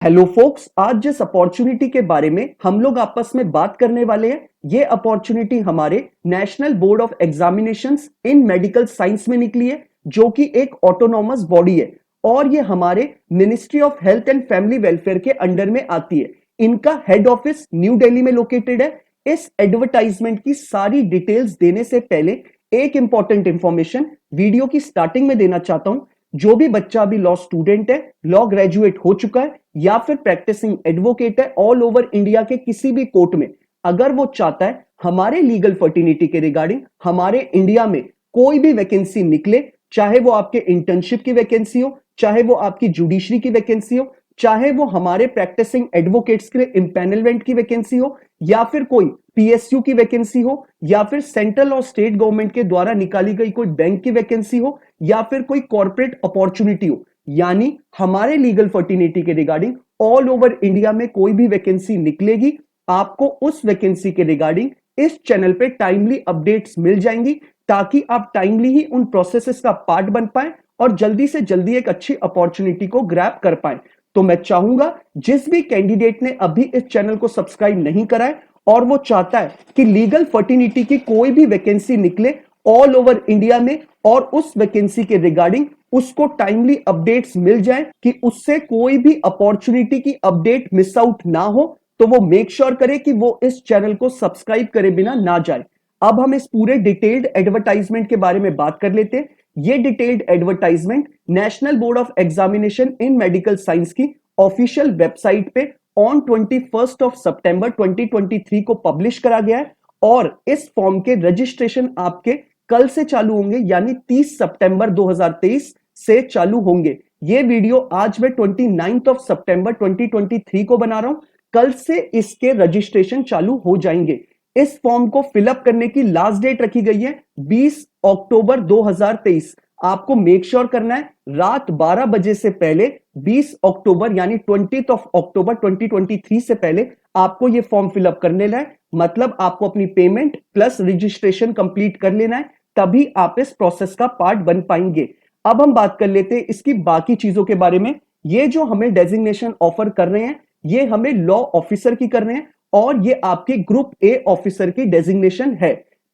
Hello focus, आज जिस opportunity के बारे में हम लोग आपस में बात करने वाले हैं, ये अपॉर्चुनिटी हमारे national board of examinations in medical science में निकली है, जो कि एक ऑटोनॉमस बॉडी है और ये हमारे ministry of health and family welfare के अंडर में आती है। इनका हेड ऑफिस न्यू दिल्ली में लोकेटेड है। इस एडवर्टाइजमेंट की सारी डिटेल्स देने से पहले एक इंपॉर्टेंट इंफॉर्मेशन वीडियो की स्टार्टिंग में देना चाहता हूं। जो भी बच्चा अभी लॉ स्टूडेंट है, लॉ ग्रेजुएट हो चुका है या फिर प्रैक्टिसिंग एडवोकेट है ऑल ओवर इंडिया के किसी भी कोर्ट में, अगर वो चाहता है हमारे लीगल फर्टिनिटी के रिगार्डिंग हमारे इंडिया में कोई भी वैकेंसी निकले, चाहे वो आपके इंटर्नशिप की वैकेंसी हो, चाहे वो आपकी जुडिशरी की वैकेंसी हो, चाहे वो हमारे प्रैक्टिसिंग एडवोकेट्स के लिए इंपैनलमेंट की वैकेंसी हो, या फिर कोई पीएसयू की वैकेंसी हो, या फिर सेंट्रल और स्टेट गवर्नमेंट के द्वारा निकाली गई कोई बैंक की वैकेंसी हो, या फिर कोई कॉर्पोरेट अपॉर्चुनिटी हो, यानी हमारे लीगल फर्टिनिटी के रिगार्डिंग ऑल ओवर इंडिया में कोई भी वैकेंसी निकलेगी, आपको उस वैकेंसी के रिगार्डिंग इस चैनल पे टाइमली अपडेट्स मिल जाएंगी, ताकि आप टाइमली ही उन प्रोसेसेस का पार्ट बन पाए और जल्दी से जल्दी एक अच्छी अपॉर्चुनिटी को ग्रैब कर पाए। तो मैं चाहूंगा जिस भी कैंडिडेट ने अभी इस चैनल को सब्सक्राइब नहीं करा है और वो चाहता है कि लीगल फर्टिनिटी की कोई भी वैकेंसी निकले ऑल ओवर इंडिया में और उस वैकेंसी के रिगार्डिंग उसको टाइमली अपडेट्स मिल जाए कि उससे कोई भी अपॉर्चुनिटी की अपडेट मिस आउट ना हो, तो वो मेक श्योर करे कि वो इस चैनल को सब्सक्राइब करे बिना ना जाए। अब हम इस पूरे डिटेल्ड एडवर्टाइजमेंट के बारे में बात कर लेते हैं। ये detailed advertisement national board of examination in medical science की ऑफिशियल वेबसाइट पे ऑन 21 ऑफ सितंबर 2023 को पब्लिश करा गया है और इस फॉर्म के रजिस्ट्रेशन आपके कल से चालू होंगे, यानी 30 सितंबर 2023 से चालू होंगे। ये वीडियो आज मैं 29 ऑफ सितंबर 2023 को बना रहा हूं, कल से इसके रजिस्ट्रेशन चालू हो जाएंगे। इस फॉर्म को फिलअप करने की लास्ट डेट रखी गई है 20 अक्टूबर 2023। आपको मेक श्योर करना है रात 12 बजे से पहले 20 अक्टूबर यानी 20 ऑफ अक्टूबर 2023 से पहले आपको यह फॉर्म फिलअप कर लेना है। मतलब आपको अपनी पेमेंट प्लस रजिस्ट्रेशन कंप्लीट कर लेना है, तभी आप इस प्रोसेस का पार्ट बन पाएंगे। अब हम बात कर लेते हैं इसकी बाकी चीजों के बारे में। ये जो हमें डेजिग्नेशन ऑफर कर रहे हैं, ये हमें लॉ ऑफिसर की कर रहे हैं और ये आपके ग्रुप ए ऑफिसर की डेजिग्नेशन है।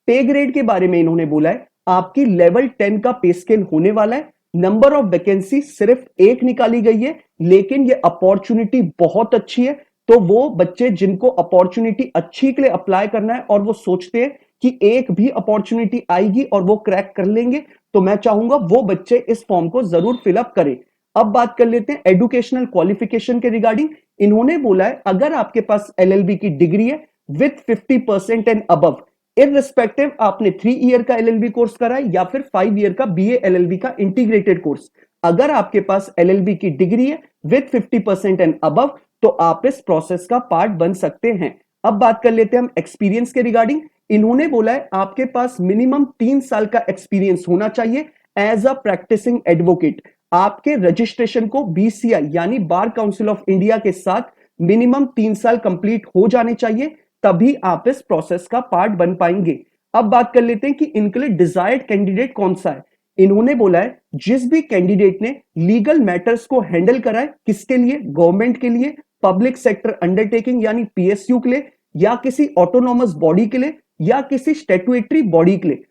पे ग्रेड के बारे में इन्होंने बोला है आपकी लेवल 10 का पे स्केल होने वाला है। नंबर ऑफ वैकेंसी सिर्फ एक निकाली गई है, लेकिन ये अपॉर्चुनिटी बहुत अच्छी है। तो वो बच्चे जिनको अपॉर्चुनिटी अच्छी के लिए अप्लाई करना है और वो सोचते हैं कि एक भी अपॉर्चुनिटी आएगी और वो क्रैक कर लेंगे, तो मैं चाहूंगा वो बच्चे इस फॉर्म को जरूर फिलअप करें। अब बात कर लेते हैं एजुकेशनल क्वालिफिकेशन के रिगार्डिंग। इन्होंने बोला है अगर आपके पास एलएलबी की डिग्री है विथ 50% एंड अबव, इररिस्पेक्टिव आपने 3 ईयर का एलएलबी कोर्स करा है या फिर 5 ईयर का बीए एलएलबी का इंटीग्रेटेड कोर्स, अगर आपके पास एलएलबी की डिग्री है विथ 50% एंड अबव, तो आप इस प्रोसेस का पार्ट बन सकते हैं। अब बात कर लेते हैं हम एक्सपीरियंस के रिगार्डिंग। इन्होंने बोला है आपके पास मिनिमम 3 साल का एक्सपीरियंस होना चाहिए एज अ प्रैक्टिसिंग एडवोकेट। आपके रजिस्ट्रेशन को बीसीआई यानी बार काउंसिल ऑफ इंडिया के साथ मिनिमम 3 साल कंप्लीट हो जाने चाहिए, तभी आप इस प्रोसेस का पार्ट बन पाएंगे। अब बात कर लेते हैं कि इनके लिए डिजायर्ड कैंडिडेट कौन सा है। इन्होंने बोला है जिस भी कैंडिडेट ने लीगल मैटर्स को हैंडल करा है, किसके लिए, गवर्नमेंट के लिए, पब्लिक सेक्टर अंडरटेकिंग यानी पीएसयू के लिए, या किसी ऑटोनॉमस बॉडी के लिए, या किसी स्टैट्यूटरी बॉडी के लिए,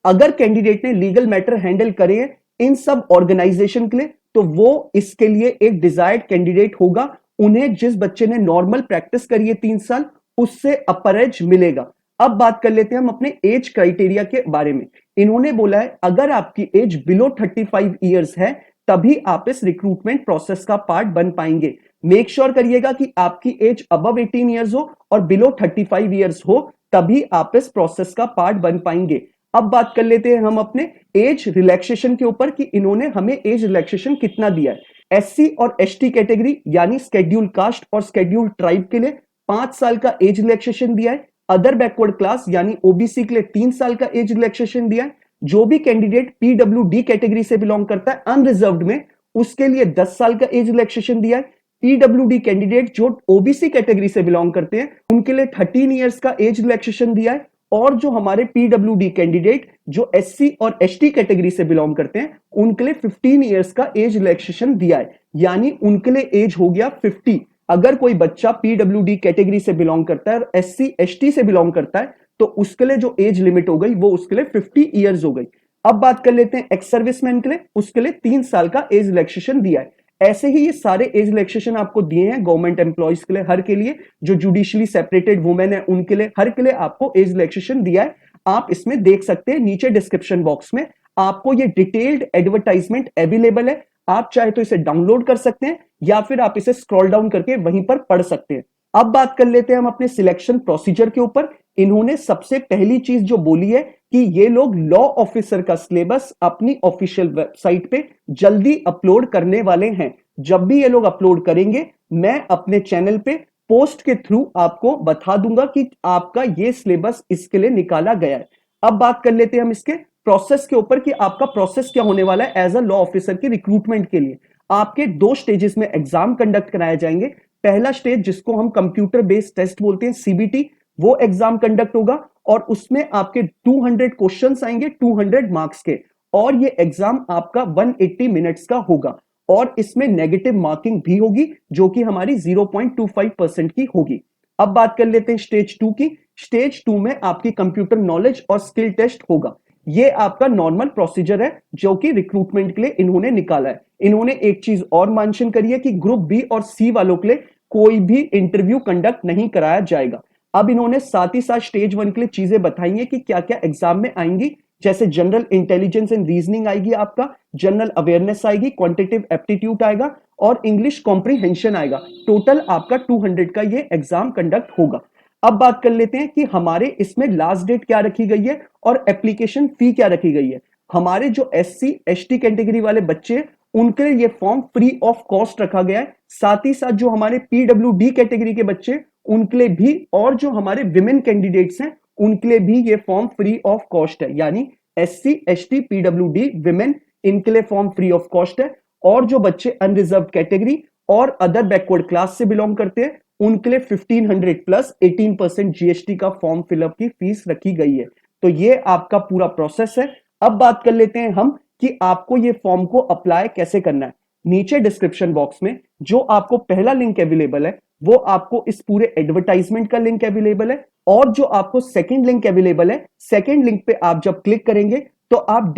अगर कैंडिडेट ने लीगल मैटर हैंडल करे हैं इन सब ऑर्गेनाइजेशन के लिए, तो वो इसके लिए एक डिजायर्ड कैंडिडेट होगा। उन्हें जिस बच्चे ने नॉर्मल प्रैक्टिस करी है 3 साल, उससे अपर एज मिलेगा। अब बात कर लेते हैं हम अपने एज क्राइटेरिया के बारे में। इन्होंने बोला है अगर आपकी एज बिलो 35 ईयर्स है, तभी आप इस रिक्रूटमेंट प्रोसेस का पार्ट बन पाएंगे। मेक श्योर करिएगा कि आपकी एज अबव 18 ईयर्स हो और बिलो 35 ईयर्स हो, तभी आप इस प्रोसेस का पार्ट बन पाएंगे। अब बात कर लेते हैं हम अपने एज रिलैक्सेशन के ऊपर कि इन्होंने हमें एज रिलैक्सेशन कितना दिया है। एससी और एसटी कैटेगरी यानी शेड्यूल कास्ट और शेड्यूल ट्राइब के लिए 5 साल का एज रिलैक्सेशन दिया है। अदर बैकवर्ड क्लास यानी ओबीसी के लिए 3 साल का एज रिलैक्सेशन दिया है। जो भी कैंडिडेट पीडब्ल्यूडी कैटेगरी से बिलोंग करता है अनरिजर्व्ड में, उसके लिए 10 साल का एज रिलैक्सेशन दिया है। पीडब्ल्यूडी कैंडिडेट जो ओबीसी कैटेगरी से बिलोंग करते हैं, उनके लिए 13 इयर्स का एज रिलैक्सेशन दिया है। और जो हमारे पीडब्ल्यूडी कैंडिडेट जो एससी और एसटी कैटेगरी से बिलोंग करते हैं उनके लिए 15 इयर्स का एज रिलैक्सेशन दिया है, यानी उनके लिए एज हो गया 50। अगर कोई बच्चा पीडब्ल्यूडी कैटेगरी से बिलोंग करता है और एससी एसटी से बिलोंग करता है तो उसके लिए जो एज लिमिट हो गई वो उसके लिए 50 इयर्स हो गई। अब बात कर लेते हैं एक्स सर्विसमैन के लिए, उसके लिए 3 साल का एज रिलैक्सेशन दिया है। ऐसे ही ये सारे एज रिलैक्सेशन आपको दिए हैं गवर्नमेंट एम्प्लॉयज के लिए, हर के लिए, जो जुडिशियली सेपरेटेड वुमेन है उनके लिए, हर के लिए आपको एज रिलैक्सेशन दिया है। आप इसमें देख सकते हैं नीचे डिस्क्रिप्शन बॉक्स में आपको ये डिटेल्ड एडवर्टाइजमेंट अवेलेबल है। आप चाहे तो इसे डाउनलोड कर सकते हैं या फिर आप इसे स्क्रॉल डाउन करके वहीं पर पढ़ सकते हैं। अब बात कर लेते हैं हम अपने सिलेक्शन प्रोसीजर के ऊपर। इन्होंने सबसे पहली चीज जो बोली है कि ये लोग लॉ ऑफिसर का सिलेबस अपनी ऑफिशियल वेबसाइट पे जल्दी अपलोड करने वाले हैं। जब भी ये लोग अपलोड करेंगे मैं अपने चैनल पे पोस्ट के थ्रू आपको बता दूंगा कि आपका ये सिलेबस इसके लिए निकाला गया है। अब बात कर लेते हैं हम इसके प्रोसेस के ऊपर कि आपका प्रोसेस क्या होने वाला है एज अ लॉ ऑफिसर के रिक्रूटमेंट के लिए। आपके 2 स्टेजेस में एग्जाम कंडक्ट कराए जाएंगे। पहला स्टेज जिसको हम कंप्यूटर बेस्ड टेस्ट बोलते हैं सीबीटी, वो एग्जाम कंडक्ट होगा और उसमें आपके 200 क्वेश्चंस आएंगे 200 मार्क्स के, और ये एग्जाम आपका 180 मिनट्स का होगा और इसमें नेगेटिव मार्किंग भी होगी जो कि हमारी 0.25% की होगी। अब बात कर लेते हैं स्टेज 2 की। स्टेज 2 में आपकी कंप्यूटर नॉलेज और स्किल टेस्ट होगा। ये आपका नॉर्मल प्रोसीजर है जो कि रिक्रूटमेंट के लिए इन्होंने निकाला है। इन्होंने एक चीज और मेंशन करी है कि ग्रुप बी और सी वालों के लिए कोई भी इंटरव्यू कंडक्ट नहीं कराया जाएगा। अब इन्होंने साथ ही साथ स्टेज 1 के लिए चीजें बताई हैं कि क्या क्या एग्जाम में आएंगी, जैसे जनरल इंटेलिजेंस एंड रीजनिंग आएगी, आपका जनरल अवेयरनेस आएगी, क्वांटिटेटिव एप्टीट्यूड आएगा और इंग्लिश कॉम्प्रिहेंशन आएगा। टोटल आपका 200 का ये एग्जाम कंडक्ट होगा। अब बात कर लेते हैं कि हमारे इसमें लास्ट डेट क्या रखी गई है और एप्लीकेशन फी क्या रखी गई है। हमारे जो एससी एसटी कैटेगरी वाले बच्चे उनके लिए ये फॉर्म फ्री ऑफ कॉस्ट रखा गया है। साथ ही साथ जो हमारे पीडब्ल्यूडी कैटेगरी के बच्चे उनके लिए भी, और जो हमारे विमेन कैंडिडेट्स हैं उनके लिए भी ये फॉर्म फ्री ऑफ कॉस्ट है, यानी एससी एसटी पीडब्ल्यूडी विमेन इनके लिए फॉर्म फ्री ऑफ कॉस्ट है। और जो बच्चे अनरिजर्व कैटेगरी और अदर बैकवर्ड क्लास से बिलोंग करते हैं उनके लिए 1500 प्लस 18% जीएसटी का फॉर्म फिलअप की फीस रखी गई है। तो ये आपका पूरा प्रोसेस है। अब बात कर लेते हैं हम कि आपको ये फॉर्म को अप्लाई कैसे करना है। नीचे डिस्क्रिप्शन बॉक्स में जो आपको पहला लिंक अवेलेबल है वो आपको इस पूरे एडवर्टाइजमेंट का लिंक अवेलेबल है, और जो आपको सेकंड लिंक अवेलेबल है, सेकंड लिंक पे आप जब क्लिक करेंगे तो आप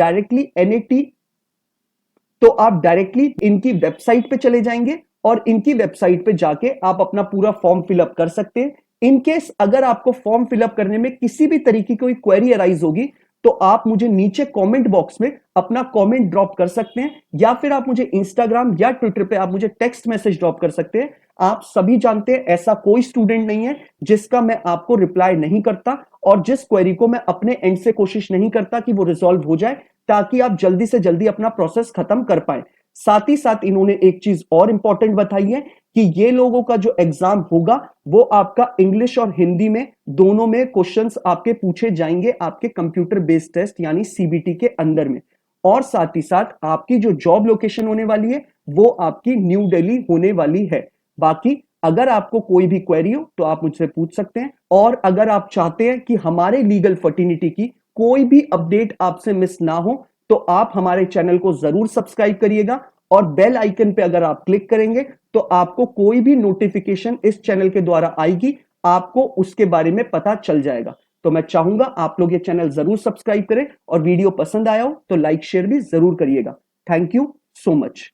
डायरेक्टली इनकी वेबसाइट पे चले जाएंगे और इनकी वेबसाइट पे जाके आप अपना पूरा फॉर्म फिलअप कर सकते हैं। इनकेस अगर आपको फॉर्म फिलअप करने में किसी भी तरीके की कोई क्वेरी अराइज होगी तो आप मुझे नीचे कमेंट बॉक्स में अपना कमेंट ड्रॉप कर सकते हैं, या फिर आप मुझे इंस्टाग्राम या ट्विटर पे आप मुझे टेक्स्ट मैसेज ड्रॉप कर सकते हैं। आप सभी जानते हैं ऐसा कोई स्टूडेंट नहीं है जिसका मैं आपको रिप्लाई नहीं करता और जिस क्वेरी को मैं अपने एंड से कोशिश नहीं करता कि वो रिजॉल्व हो जाए, ताकि आप जल्दी से जल्दी अपना प्रोसेस खत्म कर पाए। साथ ही साथ इन्होंने एक चीज और इंपॉर्टेंट बताई है कि ये लोगों का जो एग्जाम होगा वो आपका इंग्लिश और हिंदी में दोनों में क्वेश्चंस आपके पूछे जाएंगे आपके कंप्यूटर बेस्ड टेस्ट यानी सीबीटी के अंदर में। और साथ ही साथ आपकी जो जॉब लोकेशन होने वाली है वो आपकी न्यू दिल्ली होने वाली है। बाकी अगर आपको कोई भी क्वेरी हो तो आप मुझसे पूछ सकते हैं, और अगर आप चाहते हैं कि हमारे लीगल फर्टिनिटी की कोई भी अपडेट आपसे मिस ना हो तो आप हमारे चैनल को जरूर सब्सक्राइब करिएगा, और बेल आइकन पे अगर आप क्लिक करेंगे तो आपको कोई भी नोटिफिकेशन इस चैनल के द्वारा आएगी, आपको उसके बारे में पता चल जाएगा। तो मैं चाहूंगा आप लोग ये चैनल जरूर सब्सक्राइब करें, और वीडियो पसंद आया हो तो लाइक शेयर भी जरूर करिएगा। Thank you so much.